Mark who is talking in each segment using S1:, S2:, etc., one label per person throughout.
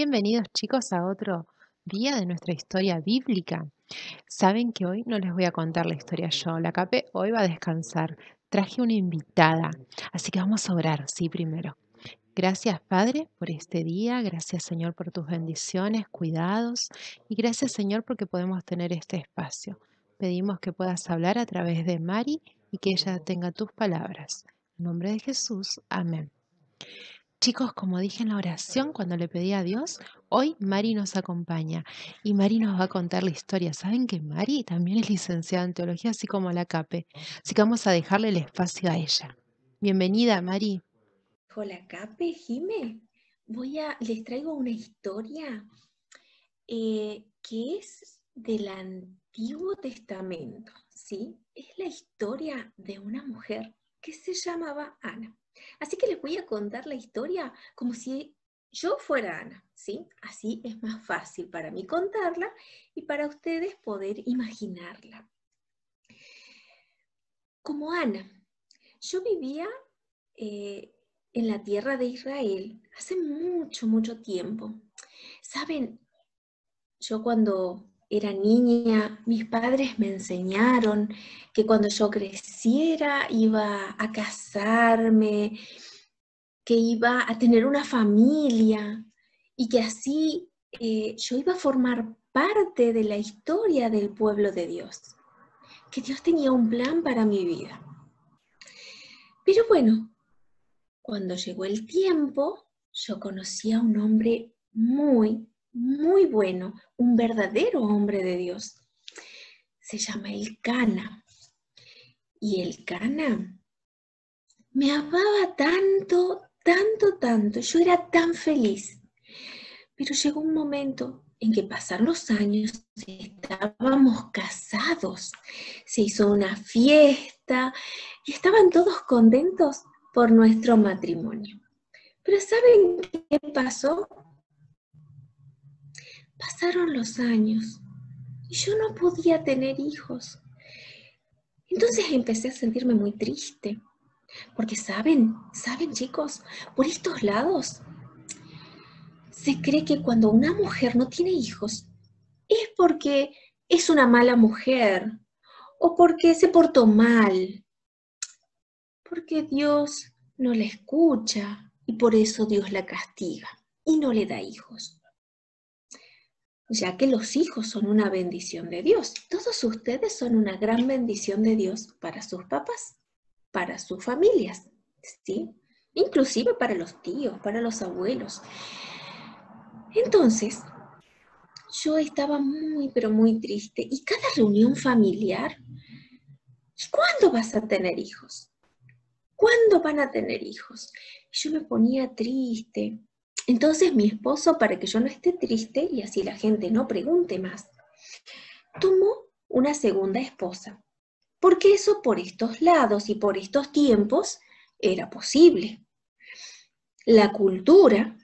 S1: Bienvenidos chicos a otro día de nuestra historia bíblica. Saben que hoy no les voy a contar la historia yo, la Cape hoy va a descansar. Traje una invitada, así que vamos a orar, sí, primero. Gracias Padre por este día, gracias Señor por tus bendiciones, cuidados y gracias Señor porque podemos tener este espacio. Pedimos que puedas hablar a través de Mari y que ella tenga tus palabras. En nombre de Jesús, amén. Chicos, como dije en la oración cuando le pedí a Dios, hoy Mari nos acompaña y Mari nos va a contar la historia. ¿Saben que Mari también es licenciada en teología, así como la Cape? Así que vamos a dejarle el espacio a ella. Bienvenida, Mari.
S2: Hola, Cape, Jime. Les traigo una historia que es del Antiguo Testamento, ¿sí? Es la historia de una mujer que se llamaba Ana. Así que les voy a contar la historia como si yo fuera Ana, ¿sí? Así es más fácil para mí contarla y para ustedes poder imaginarla. Como Ana, yo vivía eh, en la tierra de Israel hace mucho, mucho tiempo. Saben, yo cuando era niña, mis padres me enseñaron que cuando yo creciera iba a casarme, que iba a tener una familia y que así yo iba a formar parte de la historia del pueblo de Dios, que Dios tenía un plan para mi vida. Pero bueno, cuando llegó el tiempo, yo conocí a un hombre muy, muy bueno, un verdadero hombre de Dios. Se llama Elcana. Y Elcana me amaba tanto, tanto, tanto. Yo era tan feliz. Pero llegó un momento en que pasaron los años, estábamos casados, se hizo una fiesta y estaban todos contentos por nuestro matrimonio. Pero ¿saben qué pasó? Pasaron los años y yo no podía tener hijos. Entonces empecé a sentirme muy triste, porque saben chicos, por estos lados se cree que cuando una mujer no tiene hijos es porque es una mala mujer o porque se portó mal, porque Dios no la escucha y por eso Dios la castiga y no le da hijos. Ya que los hijos son una bendición de Dios. Todos ustedes son una gran bendición de Dios para sus papás, para sus familias, ¿sí? Inclusive para los tíos, para los abuelos. Entonces, yo estaba muy, pero muy triste. Y cada reunión familiar, ¿cuándo vas a tener hijos? ¿Cuándo van a tener hijos? Yo me ponía triste. Entonces mi esposo, para que yo no esté triste y así la gente no pregunte más, tomó una segunda esposa, porque eso por estos lados y por estos tiempos era posible. La cultura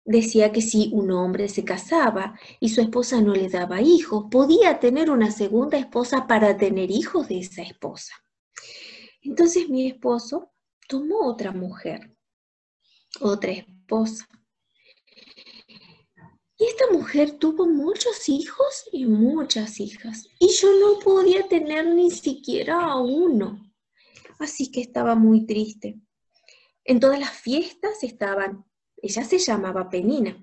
S2: decía que si un hombre se casaba y su esposa no le daba hijos, podía tener una segunda esposa para tener hijos de esa esposa. Entonces mi esposo tomó otra mujer, otra esposa. Y esta mujer tuvo muchos hijos y muchas hijas. Y yo no podía tener ni siquiera a uno. Así que estaba muy triste. En todas las fiestas estaban, ella se llamaba Penina.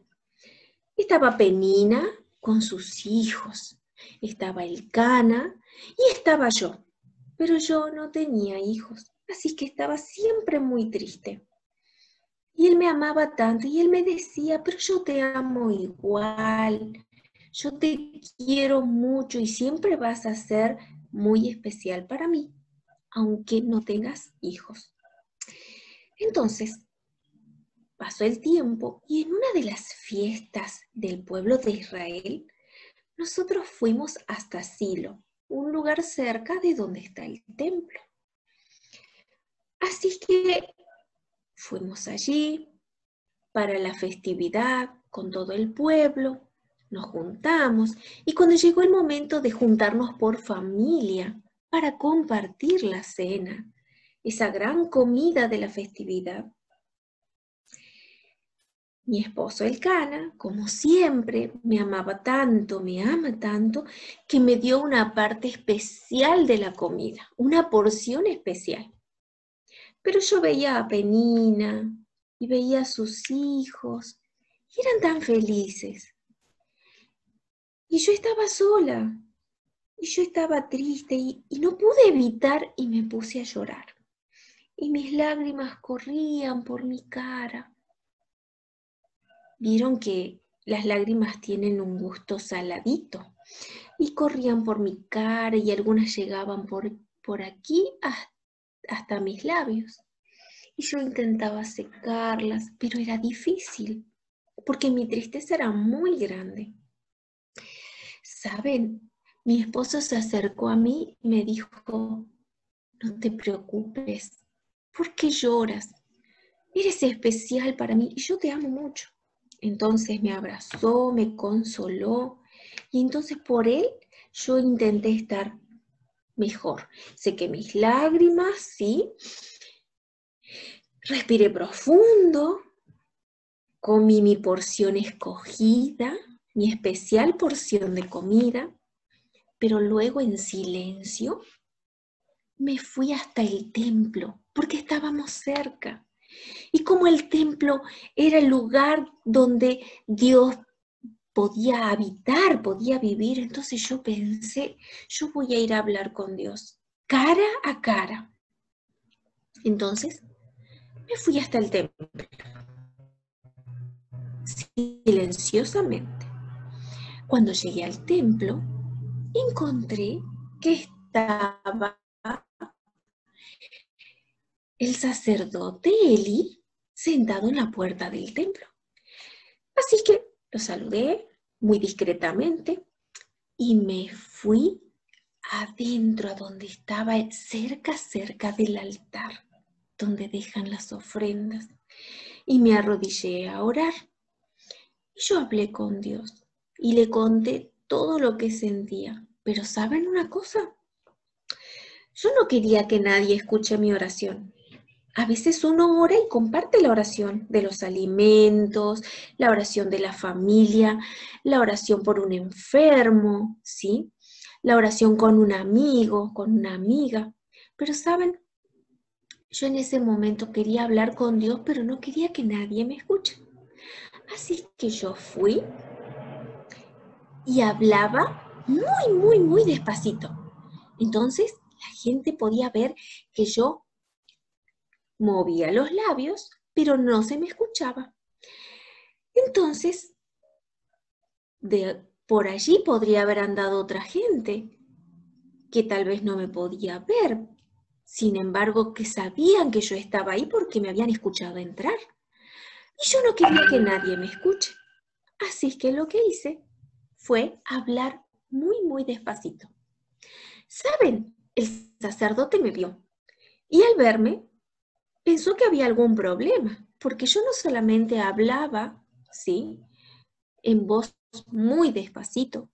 S2: Estaba Penina con sus hijos. Estaba Elcana y estaba yo. Pero yo no tenía hijos. Así que estaba siempre muy triste. Y él me amaba tanto y él me decía, pero yo te amo igual, yo te quiero mucho y siempre vas a ser muy especial para mí, aunque no tengas hijos. Entonces, pasó el tiempo y en una de las fiestas del pueblo de Israel, nosotros fuimos hasta Silo, un lugar cerca de donde está el templo. Así que fuimos allí, para la festividad con todo el pueblo, nos juntamos y cuando llegó el momento de juntarnos por familia para compartir la cena, esa gran comida de la festividad, Mi esposo Elcana, como siempre, me amaba tanto, me ama tanto, que me dio una parte especial de la comida, una porción especial. Pero yo veía a Penina y veía a sus hijos y eran tan felices. Y yo estaba sola y yo estaba triste y no pude evitar y me puse a llorar. Y mis lágrimas corrían por mi cara. Vieron que las lágrimas tienen un gusto saladito y corrían por mi cara y algunas llegaban por aquí hasta mis labios. Y yo intentaba secarlas, pero era difícil, porque mi tristeza era muy grande. ¿Saben? Mi esposo se acercó a mí y me dijo, no te preocupes, ¿por qué lloras? Eres especial para mí y yo te amo mucho. Entonces me abrazó, me consoló y entonces por él yo intenté estar mejor. Sequé mis lágrimas, sí, respiré profundo, comí mi porción escogida, mi especial porción de comida, pero luego en silencio me fui hasta el templo porque estábamos cerca. Y como el templo era el lugar donde Dios podía habitar, podía vivir, entonces yo pensé, yo voy a ir a hablar con Dios, cara a cara. Entonces me fui hasta el templo, silenciosamente. Cuando llegué al templo, encontré que estaba el sacerdote Eli sentado en la puerta del templo. Así que lo saludé muy discretamente y me fui adentro a donde estaba cerca del altar, donde dejan las ofrendas, y me arrodillé a orar. Y yo hablé con Dios y le conté todo lo que sentía. Pero ¿saben una cosa? Yo no quería que nadie escuche mi oración. A veces uno ora y comparte la oración de los alimentos, la oración de la familia, la oración por un enfermo, ¿sí? La oración con un amigo, con una amiga. Pero ¿saben? Yo en ese momento quería hablar con Dios, pero no quería que nadie me escuche. Así que yo fui y hablaba muy despacito. Entonces la gente podía ver que yo movía los labios, pero no se me escuchaba. Entonces, por allí podría haber andado otra gente que tal vez no me podía ver, sin embargo, que sabían que yo estaba ahí porque me habían escuchado entrar. Y yo no quería que nadie me escuche. Así que lo que hice fue hablar muy despacito. ¿Saben? El sacerdote me vio y al verme pensó que había algún problema, porque yo no solamente hablaba, ¿sí?, en voz muy despacito,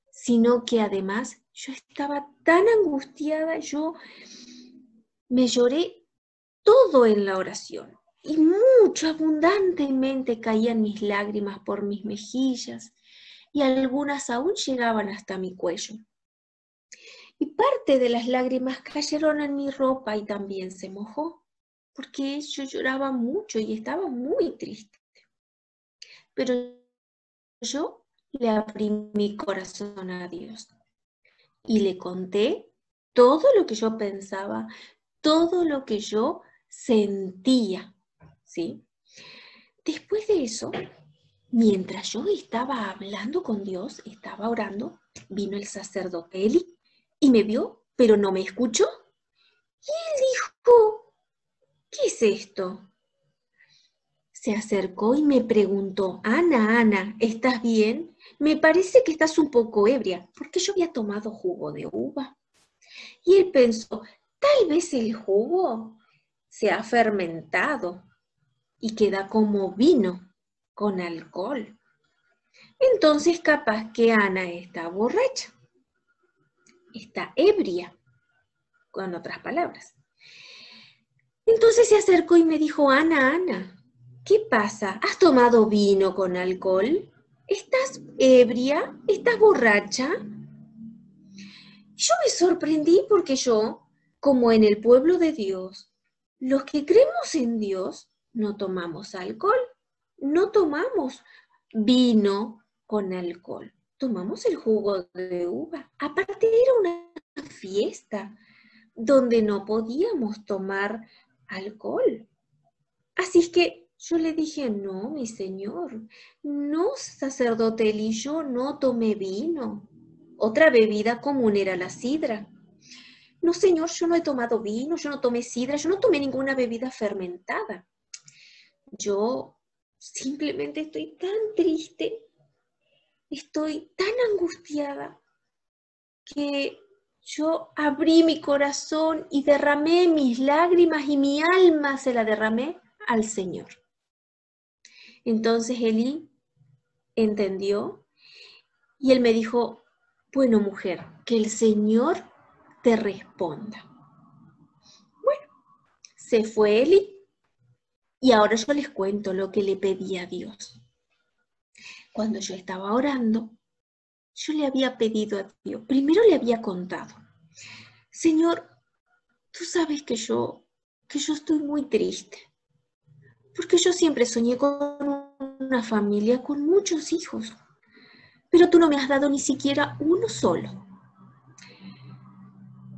S2: sino que además yo estaba tan angustiada, yo me lloré todo en la oración y mucho, abundantemente caían mis lágrimas por mis mejillas y algunas aún llegaban hasta mi cuello. Y parte de las lágrimas cayeron en mi ropa y también se mojó, porque yo lloraba mucho y estaba muy triste. Pero yo le abrí mi corazón a Dios y le conté todo lo que yo pensaba, todo lo que yo sentía, ¿sí? Después de eso, mientras yo estaba hablando con Dios, estaba orando, vino el sacerdote Eli y me vio, pero no me escuchó. Y él dijo, ¿qué es esto? Se acercó y me preguntó, Ana, ¿estás bien? Me parece que estás un poco ebria, porque yo había tomado jugo de uva. Y él pensó, tal vez el jugo se ha fermentado y queda como vino con alcohol. Entonces capaz que Ana está borracha, está ebria, con otras palabras. Entonces se acercó y me dijo, Ana, ¿Qué pasa? ¿Has tomado vino con alcohol? ¿Estás ebria? ¿Estás borracha? Yo me sorprendí porque yo, como en el pueblo de Dios, los que creemos en Dios, no tomamos alcohol, no tomamos vino con alcohol, tomamos el jugo de uva. Aparte era una fiesta donde no podíamos tomar alcohol. Así es que yo le dije, no, mi señor, no, sacerdote Eli, yo no tomé vino. Otra bebida común era la sidra. No, señor, yo no he tomado vino, yo no tomé sidra, yo no tomé ninguna bebida fermentada. Yo simplemente estoy tan triste, estoy tan angustiada que yo abrí mi corazón y derramé mis lágrimas y mi alma se la derramé al Señor. Entonces Elí entendió y él me dijo, bueno, mujer, que el Señor te responda. Bueno, se fue Elí y ahora yo les cuento lo que le pedí a Dios. Cuando yo estaba orando, yo le había pedido a Dios, primero le había contado, Señor, tú sabes que yo estoy muy triste, porque yo siempre soñé con una familia con muchos hijos, pero tú no me has dado ni siquiera uno solo.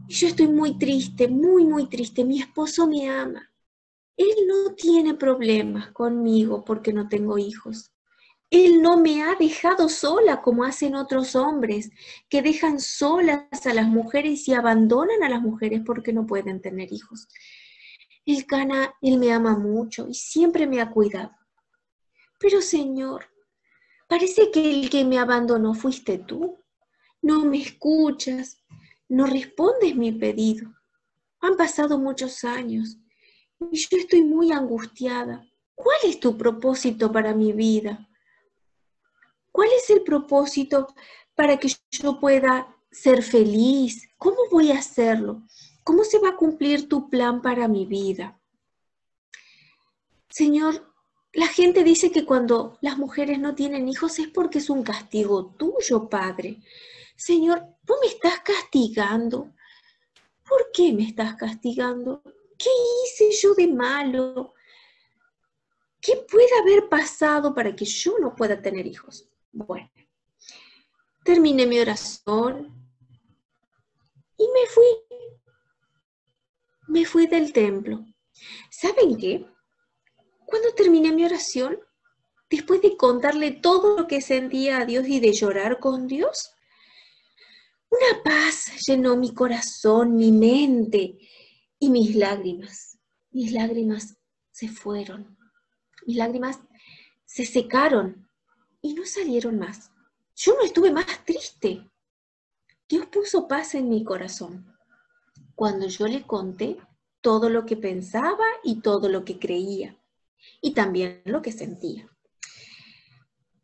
S2: Y yo estoy muy triste, muy, muy triste. Mi esposo me ama. Él no tiene problemas conmigo porque no tengo hijos. Él no me ha dejado sola como hacen otros hombres, que dejan solas a las mujeres y abandonan a las mujeres porque no pueden tener hijos. Él me ama mucho y siempre me ha cuidado. Pero Señor, parece que el que me abandonó fuiste tú. No me escuchas, no respondes mi pedido. Han pasado muchos años y yo estoy muy angustiada. ¿Cuál es tu propósito para mi vida? ¿Cuál es el propósito para que yo pueda ser feliz? ¿Cómo voy a hacerlo? ¿Cómo se va a cumplir tu plan para mi vida? Señor, la gente dice que cuando las mujeres no tienen hijos es porque es un castigo tuyo, Padre. Señor, ¿vos me estás castigando? ¿Por qué me estás castigando? ¿Qué hice yo de malo? ¿Qué puede haber pasado para que yo no pueda tener hijos? Bueno, terminé mi oración y me fui del templo. ¿Saben qué? Cuando terminé mi oración, después de contarle todo lo que sentía a Dios y de llorar con Dios, una paz llenó mi corazón, mi mente y mis lágrimas. Mis lágrimas se fueron. Mis lágrimas se secaron y no salieron más. Yo no estuve más triste. Dios puso paz en mi corazón cuando yo le conté todo lo que pensaba y todo lo que creía y también lo que sentía.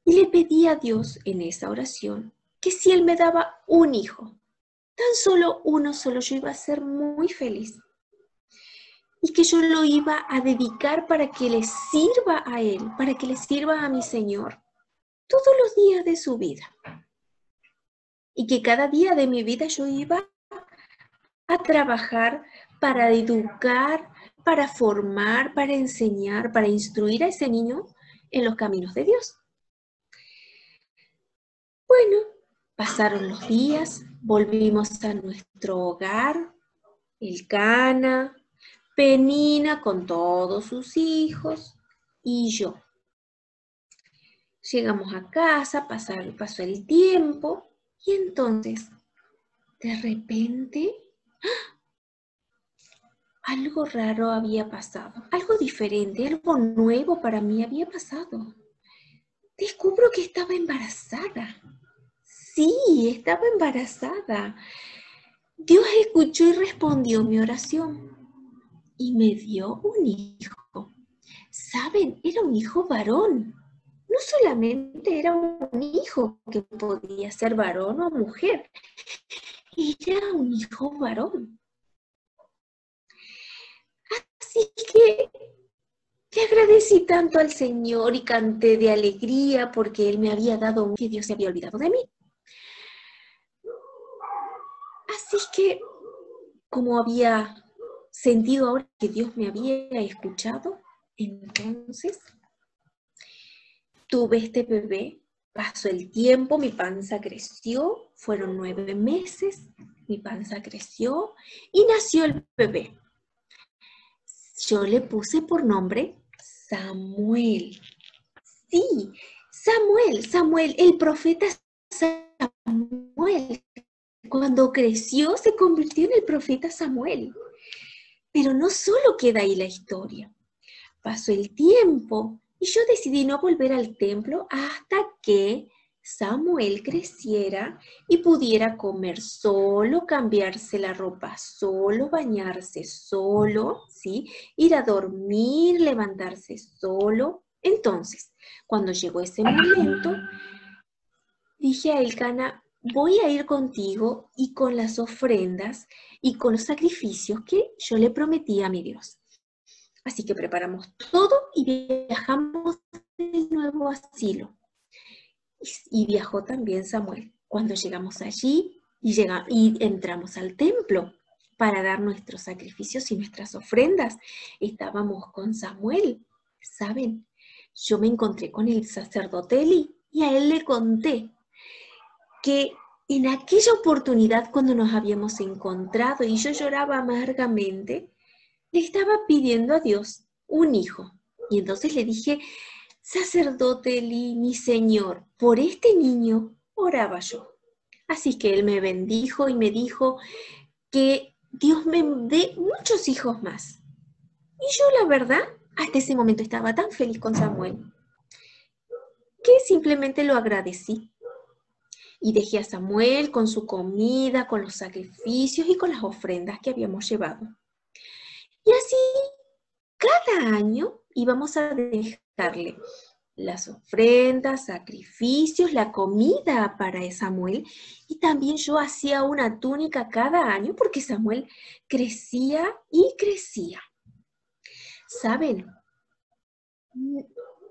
S2: Y le pedí a Dios en esa oración que si Él me daba un hijo, tan solo uno solo, yo iba a ser muy feliz y que yo lo iba a dedicar para que le sirva a Él, para que le sirva a mi Señor todos los días de su vida. Y que cada día de mi vida yo iba a trabajar para educar, para formar, para enseñar, para instruir a ese niño en los caminos de Dios. Bueno, pasaron los días, volvimos a nuestro hogar, el Cana, Penina con todos sus hijos y yo. Llegamos a casa, pasó el tiempo y entonces, de repente, algo raro había pasado, algo diferente, algo nuevo para mí había pasado. Descubro que estaba embarazada. Sí, estaba embarazada. Dios escuchó y respondió mi oración y me dio un hijo. ¿Saben? Era un hijo varón. No solamente era un hijo que podía ser varón o mujer, era un hijo varón. Así que Le agradecí tanto al Señor y canté de alegría porque Él me había dado que Dios se había olvidado de mí. Así que, como había sentido ahora que Dios me había escuchado, entonces tuve este bebé, pasó el tiempo, mi panza creció, fueron 9 meses, mi panza creció y nació el bebé. Yo le puse por nombre Samuel. Sí, Samuel, el profeta Samuel. Cuando creció se convirtió en el profeta Samuel. Pero no solo queda ahí la historia. Pasó el tiempo y yo decidí no volver al templo hasta que Samuel creciera y pudiera comer solo, cambiarse la ropa solo, bañarse solo, ¿sí? Ir a dormir, levantarse solo. Entonces, cuando llegó ese momento, dije a Elcana, voy a ir contigo y con las ofrendas y con los sacrificios que yo le prometí a mi Dios. Así que preparamos todo y viajamos de nuevo a Silo. Y viajó también Samuel. Cuando llegamos allí y entramos al templo para dar nuestros sacrificios y nuestras ofrendas, estábamos con Samuel. ¿Saben? Yo me encontré con el sacerdote Eli y a él le conté que en aquella oportunidad cuando nos habíamos encontrado y yo lloraba amargamente, le estaba pidiendo a Dios un hijo. Y entonces le dije, sacerdote Eli, mi señor, por este niño oraba yo. Así que él me bendijo y me dijo que Dios me dé muchos hijos más. Y yo la verdad, hasta ese momento estaba tan feliz con Samuel, que simplemente lo agradecí. Y dejé a Samuel con su comida, con los sacrificios y con las ofrendas que habíamos llevado. Y así cada año íbamos a dejarle las ofrendas, sacrificios, la comida para Samuel, y también yo hacía una túnica cada año porque Samuel crecía y crecía. ¿Saben?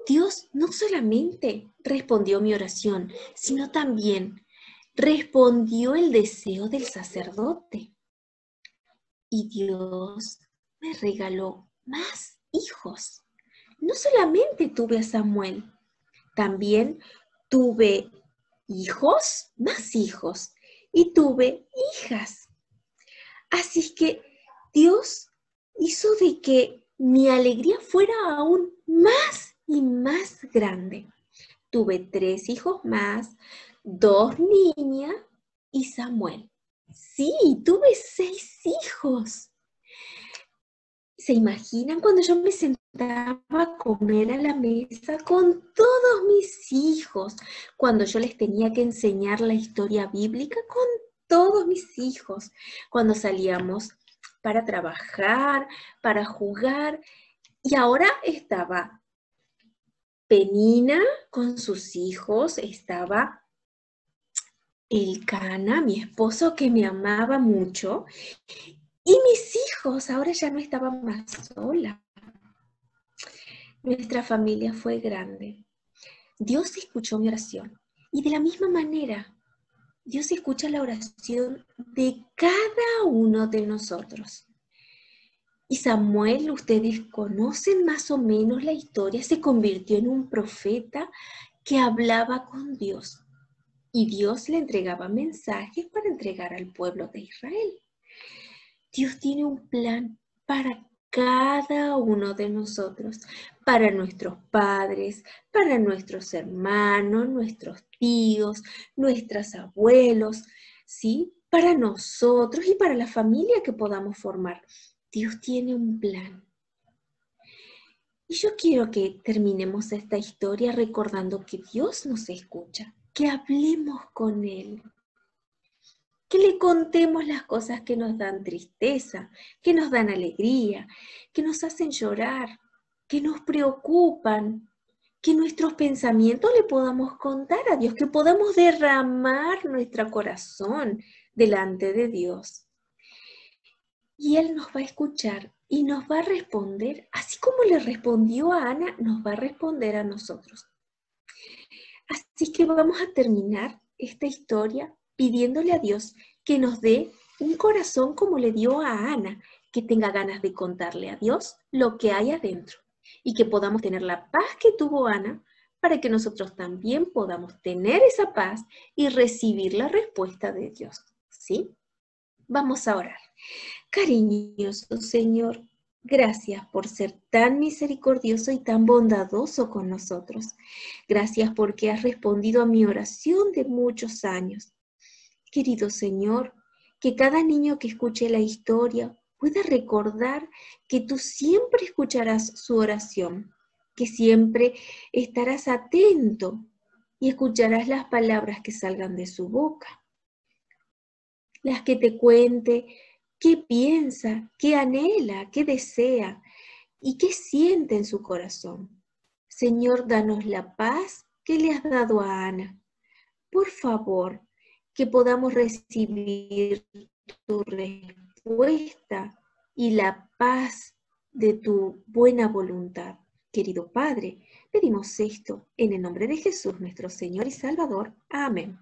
S2: Dios no solamente respondió mi oración, sino también respondió el deseo del sacerdote. Y Dios me regaló más hijos. No solamente tuve a Samuel, también tuve hijos, más hijos, y tuve hijas. Así que Dios hizo de que mi alegría fuera aún más y más grande. Tuve 3 hijos más, 2 niñas y Samuel. Sí, tuve 6 hijos. ¿Se imaginan cuando yo me sentaba a comer a la mesa con todos mis hijos? Cuando yo les tenía que enseñar la historia bíblica con todos mis hijos. Cuando salíamos para trabajar, para jugar. Y ahora estaba Penina con sus hijos, estaba Elcana, mi esposo que me amaba mucho, y mis hijos. Ahora ya no estaba más sola. Nuestra familia fue grande. Dios escuchó mi oración. Y de la misma manera, Dios escucha la oración de cada uno de nosotros. Y Samuel, ustedes conocen más o menos la historia, se convirtió en un profeta que hablaba con Dios. Y Dios le entregaba mensajes para entregar al pueblo de Israel. Dios tiene un plan para cada uno de nosotros, para nuestros padres, para nuestros hermanos, nuestros tíos, nuestros abuelos, ¿sí? Para nosotros y para la familia que podamos formar. Dios tiene un plan. Y yo quiero que terminemos esta historia recordando que Dios nos escucha, que hablemos con Él, que le contemos las cosas que nos dan tristeza, que nos dan alegría, que nos hacen llorar, que nos preocupan, que nuestros pensamientos le podamos contar a Dios, que podamos derramar nuestro corazón delante de Dios. y Él nos va a escuchar y nos va a responder, así como le respondió a Ana, nos va a responder a nosotros. Así que vamos a terminar esta historia pidiéndole a Dios que nos dé un corazón como le dio a Ana, que tenga ganas de contarle a Dios lo que hay adentro y que podamos tener la paz que tuvo Ana para que nosotros también podamos tener esa paz y recibir la respuesta de Dios. ¿Sí? Vamos a orar. Cariñoso Señor, gracias por ser tan misericordioso y tan bondadoso con nosotros. Gracias porque has respondido a mi oración de muchos años. Querido Señor, que cada niño que escuche la historia pueda recordar que tú siempre escucharás su oración, que siempre estarás atento y escucharás las palabras que salgan de su boca, las que te cuente qué piensa, qué anhela, qué desea y qué siente en su corazón. Señor, danos la paz que le has dado a Ana. Por favor, que podamos recibir tu respuesta y la paz de tu buena voluntad. Querido Padre, pedimos esto en el nombre de Jesús, nuestro Señor y Salvador. Amén.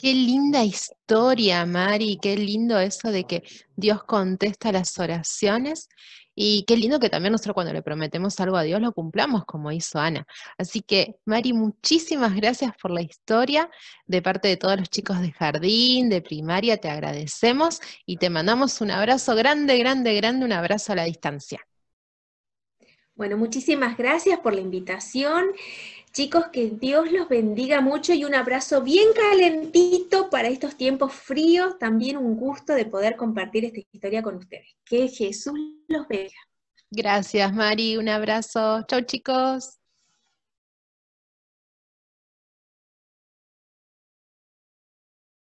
S1: Qué linda historia, Mari, qué lindo eso de que Dios contesta las oraciones y qué lindo que también nosotros cuando le prometemos algo a Dios lo cumplamos como hizo Ana. Así que, Mari, muchísimas gracias por la historia. De parte de todos los chicos de jardín, de primaria, te agradecemos y te mandamos un abrazo grande, grande, grande, un abrazo a la distancia.
S2: Bueno, muchísimas gracias por la invitación. Chicos, que Dios los bendiga mucho y un abrazo bien calentito para estos tiempos fríos. También un gusto de poder compartir esta historia con ustedes. Que Jesús los bendiga.
S1: Gracias, Mari, un abrazo. Chau, chicos.